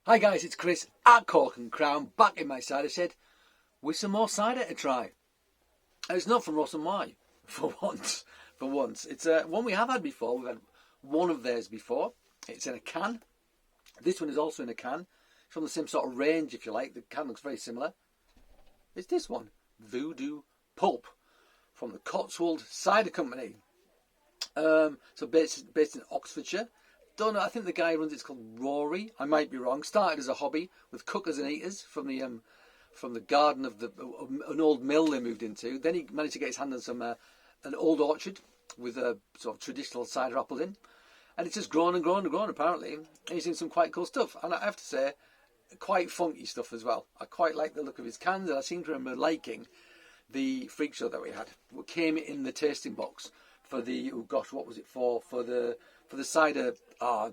Hi guys, it's Chris at Cork and Crown, back in my cider shed with some more cider to try. And it's not from Ross and Y, for once. It's one we have had before. We've had one of theirs before. It's in a can. This one is also in a can. It's from the same sort of range, if you like. The can looks very similar. It's this one, Voodoo Pulp, from the Cotswold Cider Company. So based in Oxfordshire. Don't know. I think the guy who runs it's called Rory. I might be wrong. Started as a hobby with cookers and eaters from the garden of an old mill they moved into. Then he managed to get his hand on some an old orchard with sort of traditional cider apples in, and it's just grown and grown and grown apparently. And he's doing some quite cool stuff. And I have to say, quite funky stuff as well. I quite like the look of his cans, and I seem to remember liking the freak show that we had. What came in the tasting box for the what was it for the cider I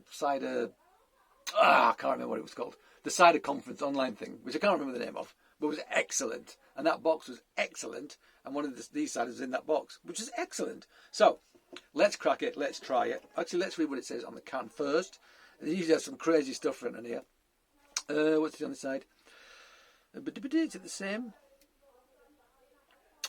can't remember what it was called. The cider conference online thing, which I can't remember the name of, but it was excellent. And that box was excellent. And one of these ciders was in that box, which is excellent. So let's crack it. Let's try it. Actually, let's read what it says on the can first. It usually has some crazy stuff written in here. What's it on the side? Is it the same?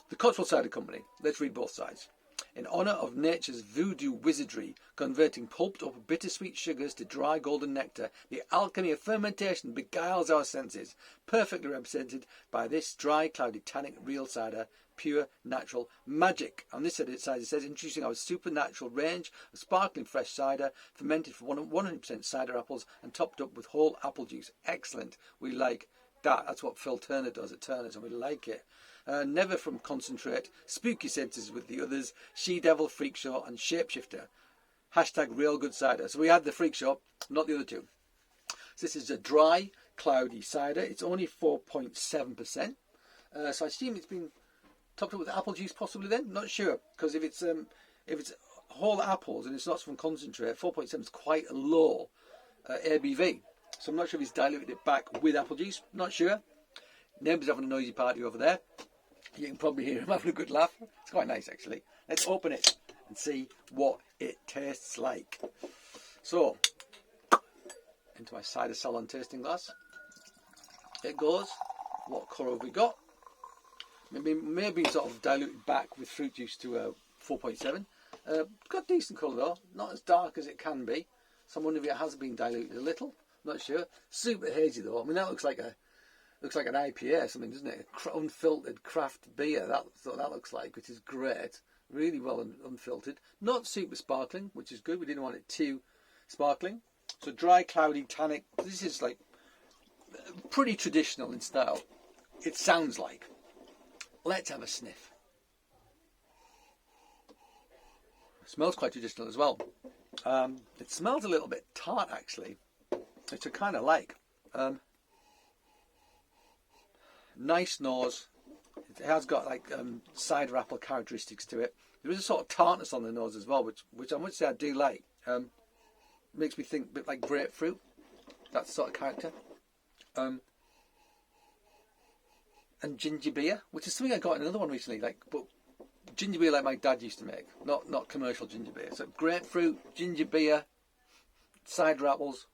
The Cotswold Cider Company. Let's read both sides. In honour of nature's voodoo wizardry, converting pulped up bittersweet sugars to dry golden nectar, the alchemy of fermentation beguiles our senses, perfectly represented by this dry, cloudy, tannic, real cider, pure, natural magic. On this side it says, introducing our supernatural range of sparkling fresh cider, fermented from 100% cider apples and topped up with whole apple juice. Excellent. We like that. That's what Phil Turner does at Turner's, and we like it. Never from concentrate, spooky senses with the others, she-devil, freak show and shapeshifter. Hashtag real good cider. So we had the freak show, not the other two. So this is a dry, cloudy cider. It's only 4.7%. So I assume it's been topped up with apple juice possibly then? Not sure. Because if it's whole apples and it's not from concentrate, 4.7 is quite a low ABV. So I'm not sure if he's diluted it back with apple juice. Not sure. Neighbours having a noisy party over there. You can probably hear him having a good laugh. It's quite nice actually. Let's open it and see what it tastes like. So, into my cider salon tasting glass. It goes. What colour have we got? Maybe sort of diluted back with fruit juice to 4.7. Got decent colour though. Not as dark as it can be. So I'm wondering if it has been diluted a little. Not sure. Super hazy though. I mean that looks like an IPA or something, doesn't it? Unfiltered craft beer, that's what that looks like, which is great. Really well unfiltered. Not super sparkling, which is good. We didn't want it too sparkling. So dry, cloudy, tannic. This is like pretty traditional in style. It sounds like. Let's have a sniff. It smells quite traditional as well. It smells a little bit tart actually, which I kind of like. Nice nose. It has got like cider apple characteristics to it. There is a sort of tartness on the nose as well, which I must say I do like. Makes me think a bit like grapefruit. That's the sort of character. And ginger beer, which is something I got in another one recently. But ginger beer like my dad used to make, not commercial ginger beer. So grapefruit, ginger beer, cider apples.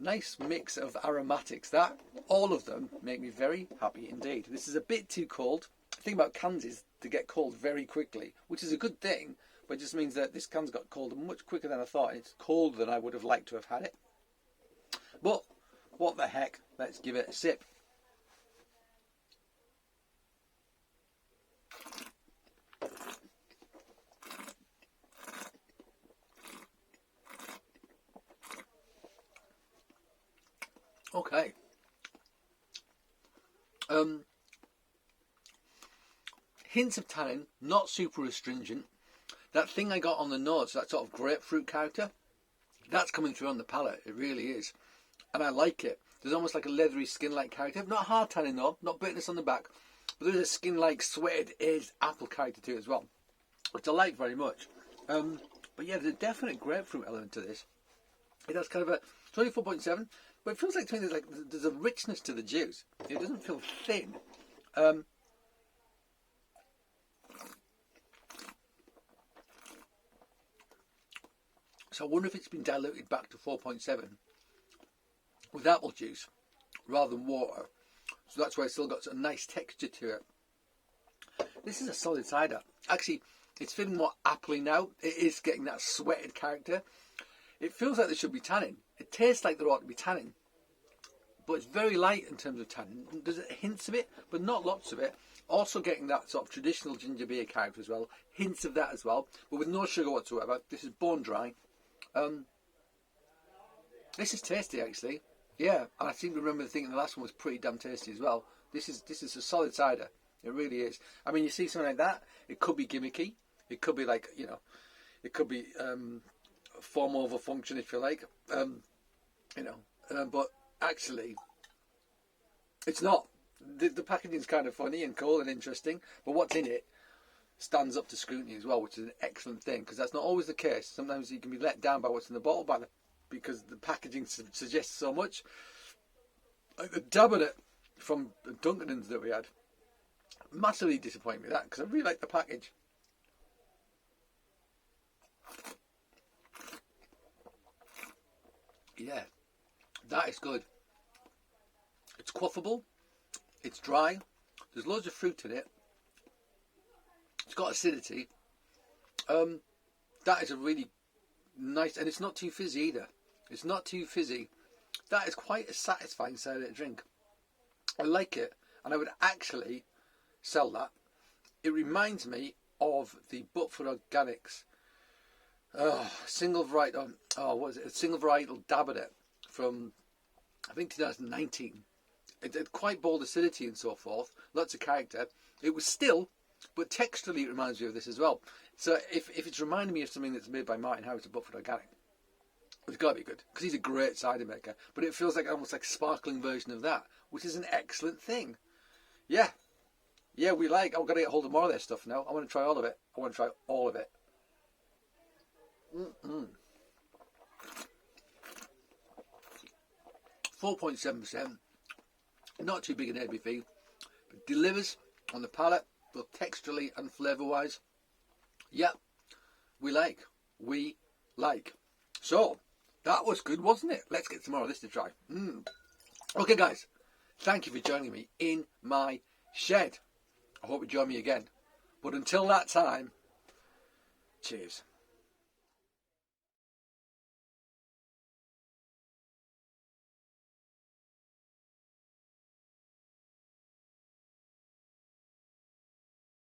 Nice mix of aromatics. That all of them make me very happy indeed. This is a bit too cold. The thing about cans is to get cold very quickly, which is a good thing, but it just means that this can's got cold much quicker than I thought, and it's colder than I would have liked to have had it. But what the heck? Let's give it a sip. Okay. Hints of tannin, not super astringent. That thing I got on the nose, that sort of grapefruit character, that's coming through on the palate. It really is. And I like it. There's almost like a leathery skin-like character. Not hard tannin though, not bitterness on the back. But there's a skin-like, sweated, aged apple character to it as well, which I like very much. But yeah, there's a definite grapefruit element to this. It has kind of a 24.7. But it feels like to me there's a richness to the juice. It doesn't feel thin. So I wonder if it's been diluted back to 4.7. with apple juice rather than water. So that's why it's still got a nice texture to it. This is a solid cider. Actually, it's feeling more appley now. It is getting that sweated character. It feels like there should be tannin. It tastes like there ought to be tannin. But it's very light in terms of tannin. There's hints of it, but not lots of it. Also getting that sort of traditional ginger beer character as well. Hints of that as well, but with no sugar whatsoever. This is bone dry. This is tasty, actually. Yeah, and I seem to remember thinking the last one was pretty damn tasty as well. This is a solid cider. It really is. I mean, you see something like that, it could be gimmicky. It could be like, you know, it could be form over function, if you like. But actually, it's not. The packaging's kind of funny and cool and interesting, but what's in it stands up to scrutiny as well, which is an excellent thing, because that's not always the case. Sometimes you can be let down by what's in the bottle because the packaging suggests so much. Like the dab at it from the Dunkin's that we had massively disappointed me, that, because I really like the package. Yeah, that is good. It's quaffable. It's dry. There's loads of fruit in it. It's got acidity. That is a really nice, and it's not too fizzy either. It's not too fizzy. That is quite a satisfying cider to drink. I like it, and I would actually sell that. It reminds me of the Butford Organics single varietal. What is it? A single varietal dab at it from, I think, 2019. It had quite bold acidity and so forth. Lots of character. It was still, but texturally it reminds me of this as well. So if it's reminding me of something that's made by Martin Harris at Butford Organic, it's got to be good, because he's a great cider maker. But it feels like almost like a sparkling version of that, which is an excellent thing. Yeah, I've got to get hold of more of their stuff now. I want to try all of it. 4.7%. Not too big an ABV, but delivers on the palate, both texturally and flavour-wise. Yeah, we like. So, that was good, wasn't it? Let's get some more of this to try. Okay, guys, thank you for joining me in my shed. I hope you join me again. But until that time, cheers.